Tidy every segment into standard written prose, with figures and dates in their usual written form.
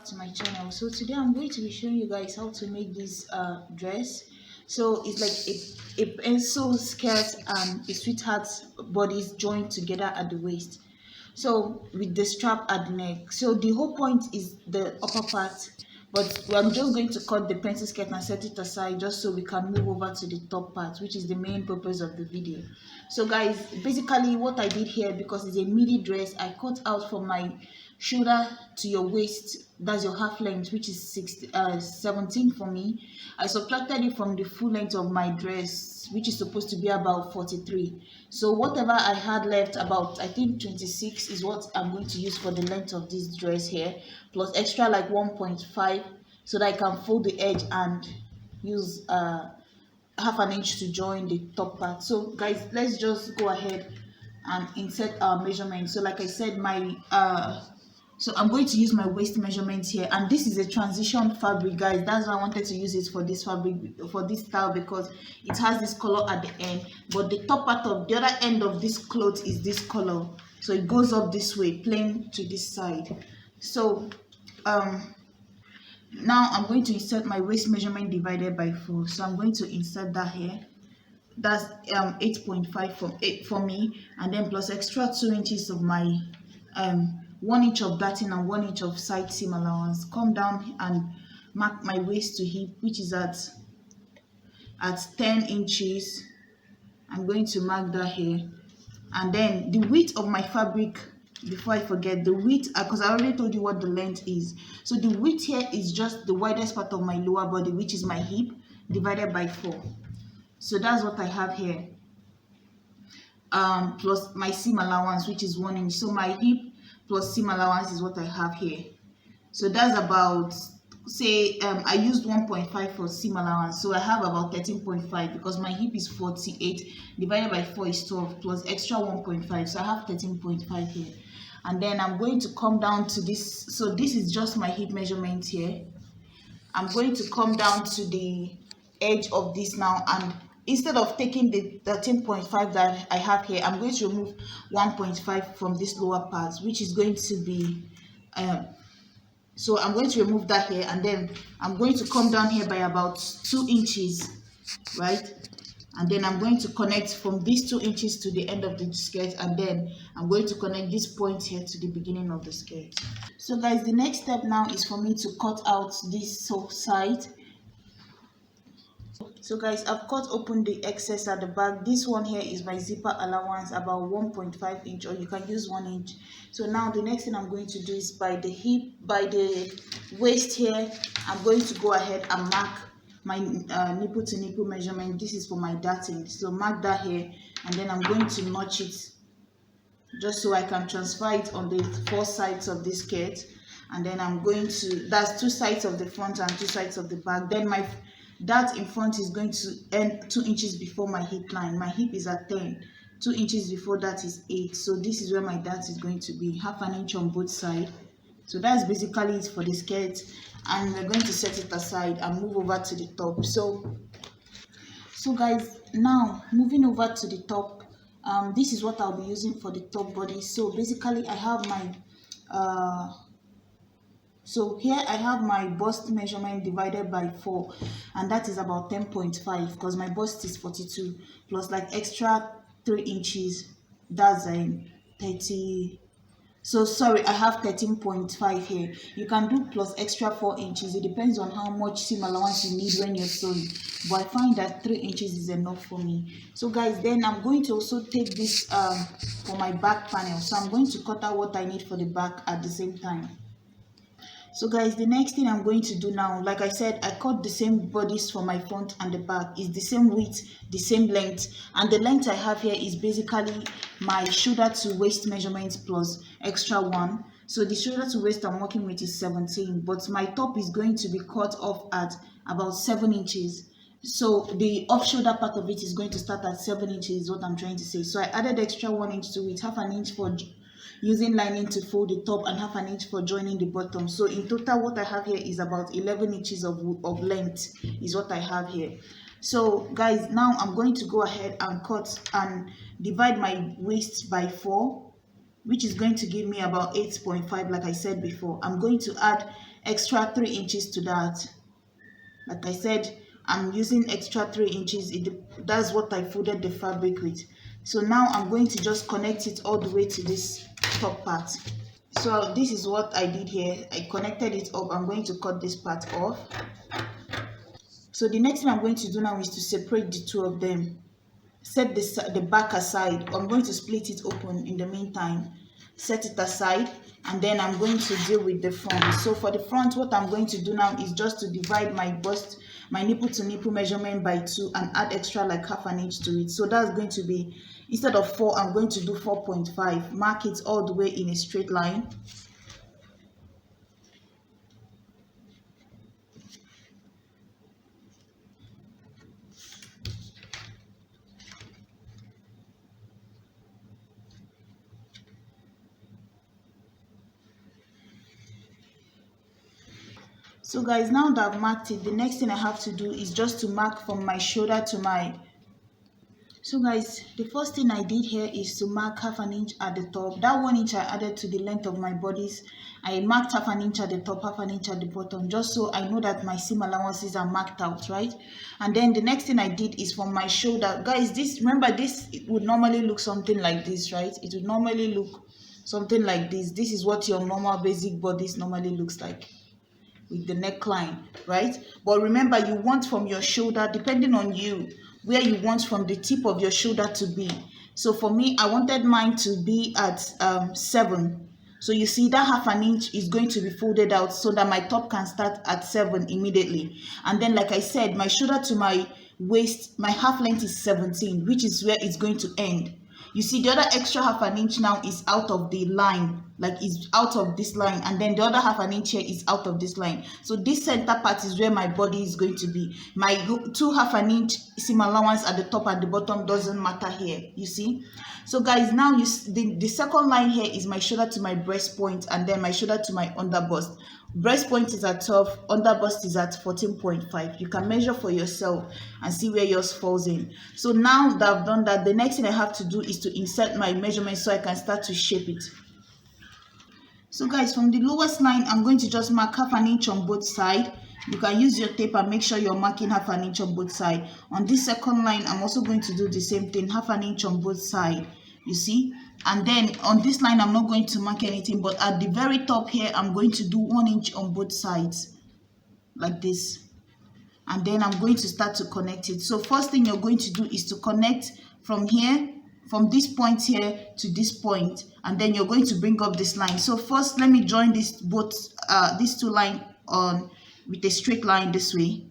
To my channel. So today I'm going to be showing you guys how to make this dress. So it's like a pencil skirt and a sweetheart bodice joined together at the waist, so with the strap at the neck. So the whole point is the upper part, but I'm just going to cut the pencil skirt and set it aside just so we can move over to the top part, which is the main purpose of the video. So guys, basically what I did here, because it's a midi dress, I cut out from my shoulder to your waist, that's your half length, which is 17 for me. I subtracted it from the full length of my dress, which is supposed to be about 43. So whatever I had left, about I think 26, is what I'm going to use for the length of this dress here, plus extra like 1.5, so that I can fold the edge and use half an inch to join the top part. So guys, let's just go ahead and insert our measurement. So like I said, my so I'm going to use my waist measurement here, and this is a transition fabric, guys. That's why I wanted to use it for this fabric, for this style, because it has this color at the end, but the top part of the other end of this cloth is this color, so it goes up this way, plain to this side. So now I'm going to insert my waist measurement divided by 4. So I'm going to insert that here. That's 8.5 for me, and then plus extra 2 inches of my 1 inch of darting and 1 inch of side seam allowance. Come down and mark my waist to hip, which is at 10 inches. I'm going to mark that here, and then the width of my fabric, before I forget, the width, because I already told you what the length is. So the width here is just the widest part of my lower body, which is my hip, divided by 4. So that's what I have here, plus my seam allowance, which is 1 inch. So my hip plus seam allowance is what I have here. So that's about, say, I used 1.5 for seam allowance, so I have about 13.5, because my hip is 48 divided by 4 is 12, plus extra 1.5, so I have 13.5 here. And then I'm going to come down to this. So this is just my hip measurement here. I'm going to come down to the edge of this now, and instead of taking the 13.5 that I have here, I'm going to remove 1.5 from this lower part, which is going to be so I'm going to remove that here, and then I'm going to come down here by about 2 inches, right? And then I'm going to connect from these 2 inches to the end of the skirt, and then I'm going to connect this point here to the beginning of the skirt. So guys, the next step now is for me to cut out this soft side. So guys, I've cut open the excess at the back. This one here is my zipper allowance, about 1.5 inch, or you can use 1 inch. So now the next thing I'm going to do is by the hip, by the waist here, I'm going to go ahead and mark my nipple to nipple measurement. This is for my darting, so mark that here, and then I'm going to notch it just so I can transfer it on the 4 sides of this skirt. And then I'm going to, that's 2 sides of the front and 2 sides of the back. Then my dart in front is going to end 2 inches before my hip line. My hip is at 10, 2 inches before that is 8. So this is where my dart is going to be, half an inch on both sides. So that's basically it for the skirt, and we're going to set it aside and move over to the top. So guys, now moving over to the top, this is what I'll be using for the top body. So basically I have my so here I have my bust measurement divided by 4, and that is about 10.5, because my bust is 42, plus like extra 3 inches, that's 30. So sorry, I have 13.5 here. You can do plus extra 4 inches. It depends on how much seam allowance you need when you're sewing, but I find that 3 inches is enough for me. So guys, then I'm going to also take this for my back panel. So I'm going to cut out what I need for the back at the same time. So guys, the next thing I'm going to do now, like I said, I cut the same bodice for my front and the back. It's the same width, the same length, and the length I have here is basically my shoulder to waist measurement plus extra 1. So the shoulder to waist I'm working with is 17, but my top is going to be cut off at about 7 inches. So the off shoulder part of it is going to start at 7 inches, is what I'm trying to say. So I added extra 1 inch to it, half an inch for using lining to fold the top and half an inch for joining the bottom. So in total what I have here is about 11 inches of length is what I have here. So guys, now I'm going to go ahead and cut and divide my waist by 4, which is going to give me about 8.5, like I said before. I'm going to add extra 3 inches to that. Like I said, I'm using extra 3 inches. That's what I folded the fabric with. So now I'm going to just connect it all the way to this top part. So this is what I did here. I connected it up. I'm going to cut this part off. So the next thing I'm going to do now is to separate the two of them. Set the back aside. I'm going to split it open in the meantime. Set it aside, and then I'm going to deal with the front. So for the front, what I'm going to do now is just to divide my bust, my nipple to nipple measurement by 2 and add extra like half an inch to it. So that's going to be, instead of 4, I'm going to do 4.5. Mark it all the way in a straight line. So guys, now that I've marked it, the next thing I have to do is just to mark from my shoulder to my... So guys, the first thing I did here is to mark half an inch at the top. That 1 inch I added to the length of my bodice. I marked half an inch at the top, half an inch at the bottom, just so I know that my seam allowances are marked out, right? And then the next thing I did is from my shoulder. Guys, remember this, it would normally look something like this, right? It would normally look something like this. This is what your normal basic bodice normally looks like, with the neckline, right? But remember, you want from your shoulder, depending on you, where you want from the tip of your shoulder to be. So for me, I wanted mine to be at 7. So you see that half an inch is going to be folded out so that my top can start at 7 immediately. And then, like I said, my shoulder to my waist, my half length is 17, which is where it's going to end. You see, the other extra half an inch now is out of the line, like it's out of this line, and then the other half an inch here is out of this line. So this center part is where my body is going to be. My 2 half an inch seam allowance at the top and the bottom doesn't matter here, you see. So guys, now the second line here is my shoulder to my breast point, and then my shoulder to my under bust. Breast point is at 12, under bust is at 14.5. You can measure for yourself and see where yours falls in. So now that I've done that, the next thing I have to do is to insert my measurement so I can start to shape it. So guys, from the lowest line, I'm going to just mark half an inch on both sides. You can use your tape and make sure you're marking half an inch on both sides. On this second line, I'm also going to do the same thing, half an inch on both sides. You see, and then on this line I'm not going to mark anything, but at the very top here I'm going to do 1 inch on both sides like this, and then I'm going to start to connect it. So first thing you're going to do is to connect from here, from this point here to this point, and then you're going to bring up this line. So first let me join these two lines on with a straight line this way.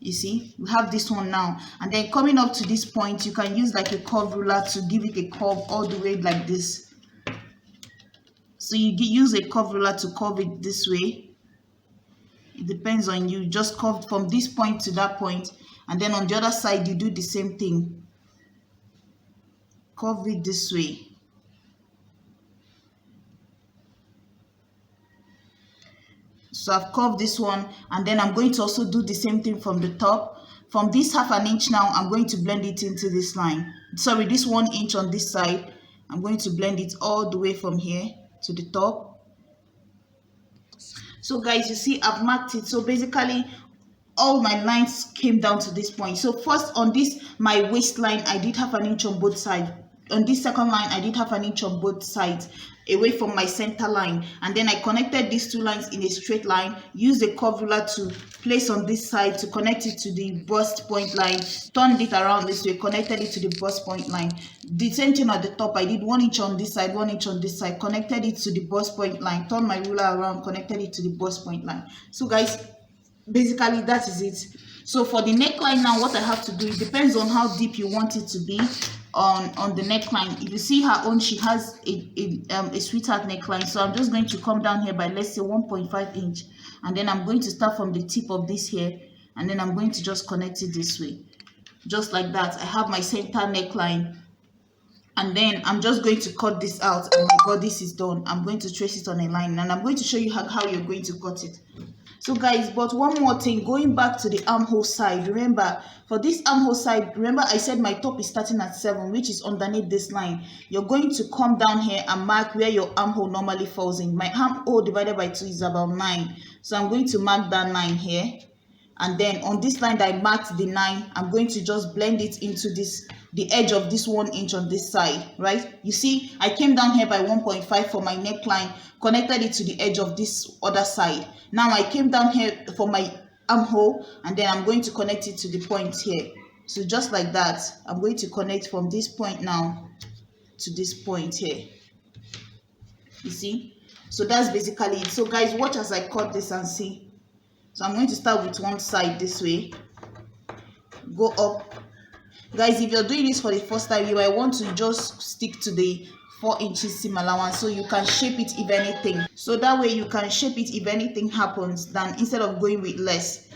You see, we have this one now, and then coming up to this point, you can use like a curve ruler to give it a curve all the way like this. So you use a curve ruler to curve it this way. It depends on you. Just curve from this point to that point, and then on the other side you do the same thing. Curve it this way. So I've curved this one, and then I'm going to also do the same thing from the top. From this half an inch now, I'm going to blend it into this line. Sorry, this 1 inch on this side, I'm going to blend it all the way from here to the top. So guys, you see I've marked it. So basically all my lines came down to this point. So first on this, my waistline, I did half an inch on both sides. On this second line, I did half an inch on both sides away from my center line, and then I connected these 2 lines in a straight line, used a curve ruler to place on this side to connect it to the bust point line, turned it around this way, connected it to the bust point line. The same thing at the top, I did 1 inch on this side, 1 inch on this side, connected it to the bust point line, turned my ruler around, connected it to the bust point line. So guys, basically that is it. So for the neckline now, what I have to do, it depends on how deep you want it to be on the neckline. If you see her own, she has a sweetheart neckline, so I'm just going to come down here by, let's say, 1.5 inch, and then I'm going to start from the tip of this here, and then I'm going to just connect it this way, just like that. I have my center neckline, and then I'm just going to cut this out, and my bodice is done. I'm going to trace it on a line, and I'm going to show you how you're going to cut it. So guys, but one more thing, going back to the armhole side, remember for this armhole side, remember I said my top is starting at 7, which is underneath this line. You're going to come down here and mark where your armhole normally falls in. My armhole divided by 2 is about 9, so I'm going to mark that 9 here. And then on this line that I marked the 9, I'm going to just blend it into this, the edge of this 1 inch on this side, right? You see, I came down here by 1.5 for my neckline, connected it to the edge of this other side. Now I came down here for my armhole, and then I'm going to connect it to the point here. So just like that, I'm going to connect from this point now to this point here. You see? So that's basically it. So guys, watch as I cut this and see. So I'm going to start with one side this way, go up. Guys, if you're doing this for the first time, you might want to just stick to the 4 inches seam allowance so you can shape it if anything. So that way you can shape it if anything happens, than instead of going with less.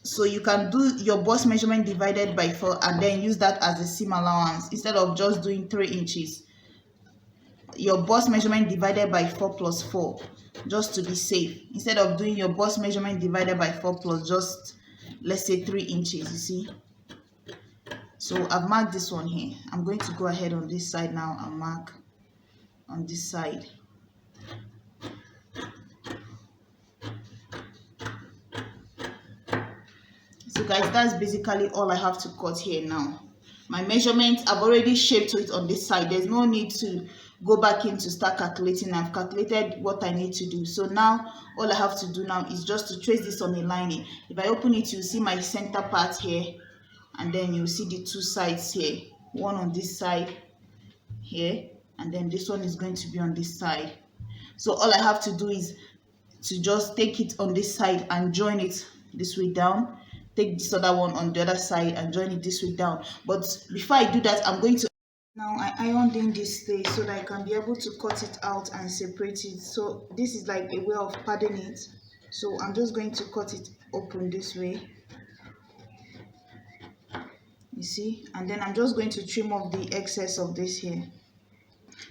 So you can do your bust measurement divided by 4 and then use that as a seam allowance instead of just doing 3 inches. Your bust measurement divided by 4 plus 4, just to be safe, instead of doing your bust measurement divided by 4 plus just, let's say, 3 inches. You see? So I've marked this one here. I'm going to go ahead on this side now and mark on this side. So guys, that's basically all I have to cut here now. My measurements, I've already shaped it on this side. There's no need to go back in to start calculating. I've calculated what I need to do. So now all I have to do now is just to trace this on a lining. If I open it, you'll see my center part here, and then you'll see the 2 sides here, one on this side here, and then this one is going to be on this side. So all I have to do is to just take it on this side and join it this way down, take this other one on the other side and join it this way down. But before I do that, I'm going to, now I ironed in this place so that I can be able to cut it out and separate it. So this is like a way of padding it. So I'm just going to cut it open this way, you see, and then I'm just going to trim off the excess of this here.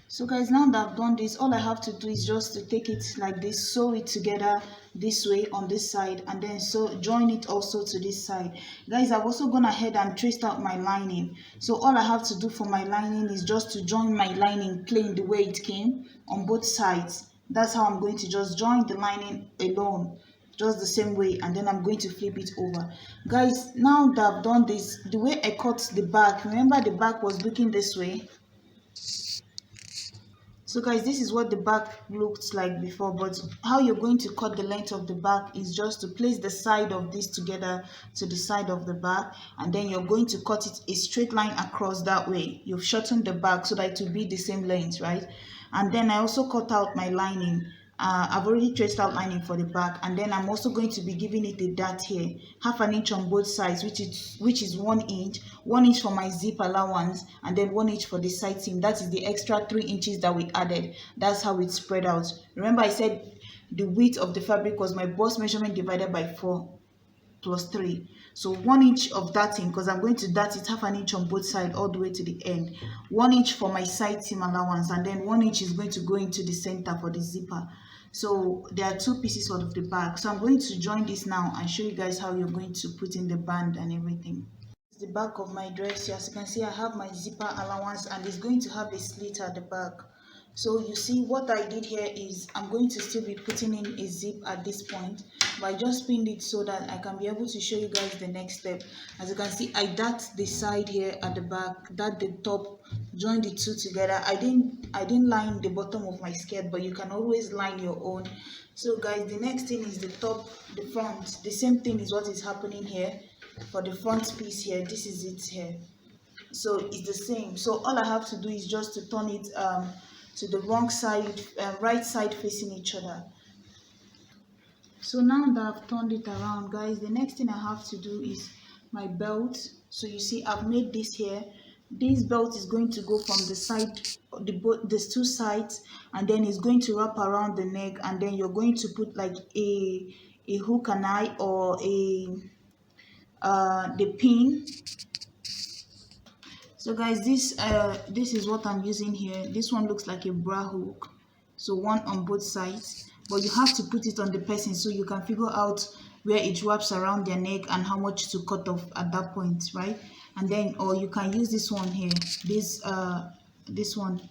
So guys, now that I've done this, all I have to do is just to take it like this, sew it together this way on this side, and then join it also to this side. Guys, I've also gone ahead and traced out my lining. So all I have to do for my lining is just to join my lining plain the way it came on both sides. That's how I'm going to just join the lining alone, just the same way, and then I'm going to flip it over. Guys, now that I've done this, the way I cut the back, remember the back was looking this way. So guys, this is what the back looked like before, but how you're going to cut the length of the back is just to place the side of this together to the side of the back, and then you're going to cut it a straight line across that way. You've shortened the back so that it will be the same length, right? And then I also cut out my lining. I've already traced out lining for the back, and then I'm also going to be giving it a dart here, half an inch on both sides, which is 1 inch, 1 inch for my zip allowance, and then 1 inch for the side seam. That is the extra 3 inches that we added. That's how it's spread out. Remember I said the width of the fabric was my bust measurement divided by 4 plus 3. So 1 inch of darting, because I'm going to dart it half an inch on both sides all the way to the end. 1 inch for my side seam allowance, and then 1 inch is going to go into the center for the zipper. So there are 2 pieces of the back. So I'm going to join this now and show you guys how you're going to put in the band and everything. This is the back of my dress. As you can see, I have my zipper allowance, and it's going to have a slit at the back. So you see what I did here is I'm going to still be putting in a zip at this point, but I just pinned it so that I can be able to show you guys the next step. As you can see, I dart the side here at the back, dart the top, join the 2 together. I didn't line the bottom of my skirt, but you can always line your own. So guys, the next thing is the top, the front. The same thing is what is happening here for the front piece here. This is it here. So it's the same. So all I have to do is just to turn it to the wrong side, right side facing each other. So now that I've turned it around, guys, the next thing I have to do is my belt. So you see I've made this here. This belt is going to go from the side, these 2 sides, and then it's going to wrap around the neck, and then you're going to put like a hook and eye or the pin. So guys, this is what I'm using here. This one looks like a bra hook, so 1 on both sides, but you have to put it on the person so you can figure out where it wraps around their neck and how much to cut off at that point, right? And then, or you can use this one here, this one.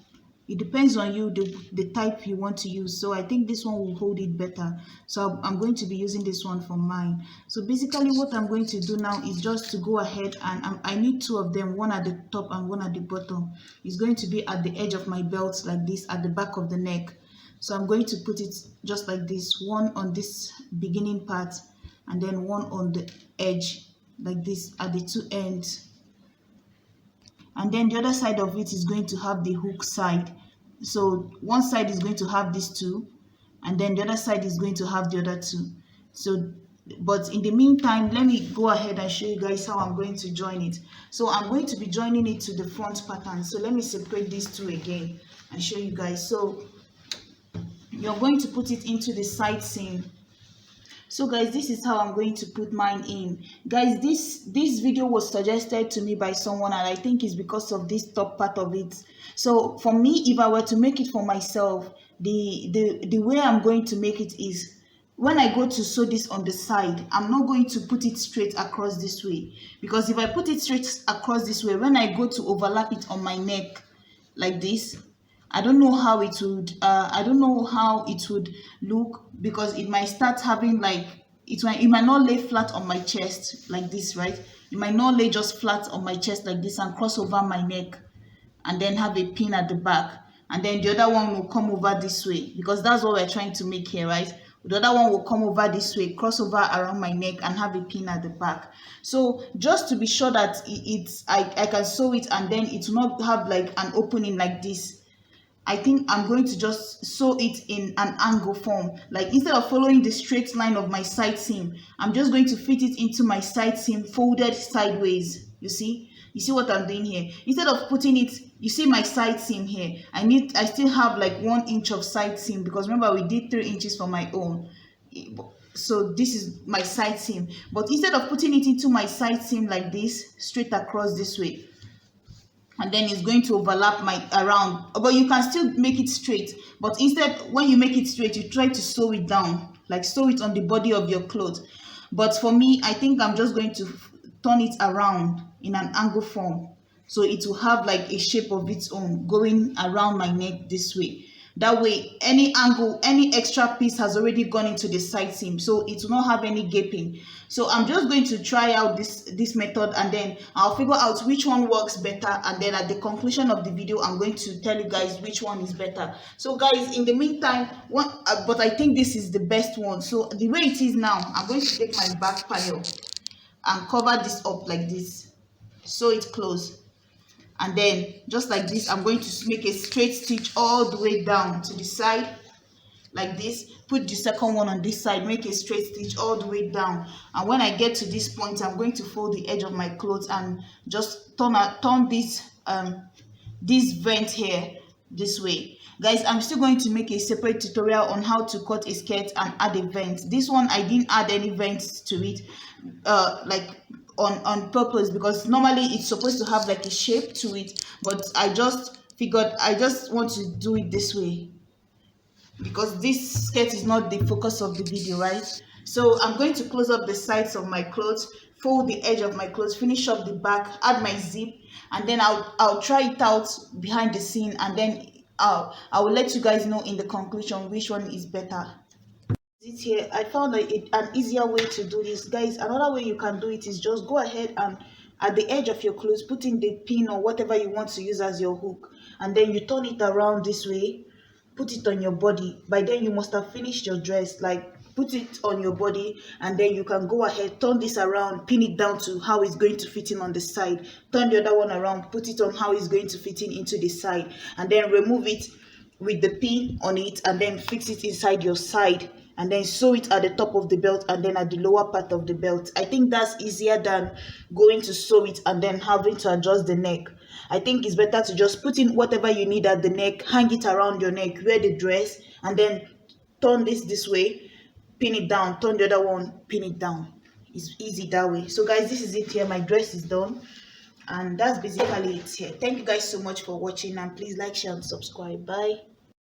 It depends on you, the type you want to use. So I think this one will hold it better, so I'm going to be using this one for mine. So basically what I'm going to do now is just to go ahead and I need two of them, one at the top and one at the bottom. It's going to be at the edge of my belt like this, at the back of the neck. So I'm going to put it just like this, one on this beginning part and then one on the edge like this at the two ends. And then the other side of it is going to have the hook side. So one side is going to have these two, and then the other side is going to have the other two. So but in the meantime, let me go ahead and show you guys how I'm going to join it. So I'm going to be joining it to the front pattern. So let me separate these two again and show you guys. So you're going to put it into the side seam. So guys, this is how I'm going to put mine in. Guys, this video was suggested to me by someone, and I think it's because of this top part of it. So for me, if I were to make it for myself, the way I'm going to make it is, when I go to sew this on the side, I'm not going to put it straight across this way, because if I put it straight across this way, when I go to overlap it on my neck like this, I don't know how it would look, because it might start having like, it might not lay flat on my chest like this, right? It might not lay just flat on my chest like this and cross over my neck and then have a pin at the back, and then the other one will come over this way, because that's what we're trying to make here, right? The other one will come over this way, cross over around my neck and have a pin at the back. So just to be sure that I can sew it and then it will not have like an opening like this, I think I'm going to just sew it in an angle form. Like, instead of following the straight line of my side seam, I'm just going to fit it into my side seam folded sideways. You see what I'm doing here? Instead of putting it, you see my side seam here, I still have like 1 inch of side seam, because remember we did 3 inches for my own. So this is my side seam, but instead of putting it into my side seam like this, straight across this way, and then it's going to overlap my around, but you can still make it straight, but instead, when you make it straight, you try to sew it down, like sew it on the body of your clothes. But for me, I think I'm just going to turn it around in an angle form, so it will have like a shape of its own going around my neck this way. That way, any angle, any extra piece has already gone into the side seam, so it will not have any gaping. So I'm just going to try out this method, and then I'll figure out which one works better, and then at the conclusion of the video, I'm going to tell you guys which one is better. So guys, in the meantime, but I think this is the best one. So the way it is now, I'm going to take my back panel and cover this up like this, sew it close. And then just like this, I'm going to make a straight stitch all the way down to the side like this. Put the second one on this side, make a straight stitch all the way down, and when I get to this point, I'm going to fold the edge of my clothes and just turn this vent here this way. Guys, I'm still going to make a separate tutorial on how to cut a skirt and add a vent. This one I didn't add any vents to it, like on purpose, because normally it's supposed to have like a shape to it, but I just figured I just want to do it this way, because this skirt is not the focus of the video, right? So I'm going to close up the sides of my clothes, fold the edge of my clothes, finish up the back, add my zip, and then I'll try it out behind the scene, and then I will let you guys know in the conclusion which one is better. Here I found an easier way to do this, guys. Another way you can do it is just go ahead and at the edge of your clothes put in the pin or whatever you want to use as your hook, and then you turn it around this way, put it on your body. By then you must have finished your dress, like put it on your body, and then you can go ahead, turn this around, pin it down to how it's going to fit in on the side, turn the other one around, put it on how it's going to fit in into the side, and then remove it with the pin on it, and then fix it inside your side, and then sew it at the top of the belt and then at the lower part of the belt. I think that's easier than going to sew it and then having to adjust the neck. I think it's better to just put in whatever you need at the neck, hang it around your neck, wear the dress, and then turn this way, pin it down, turn the other one, pin it down. It's easy that way. So guys, this is it here. My dress is done, and that's basically it here. Thank you guys so much for watching, and please like, share, and subscribe. Bye.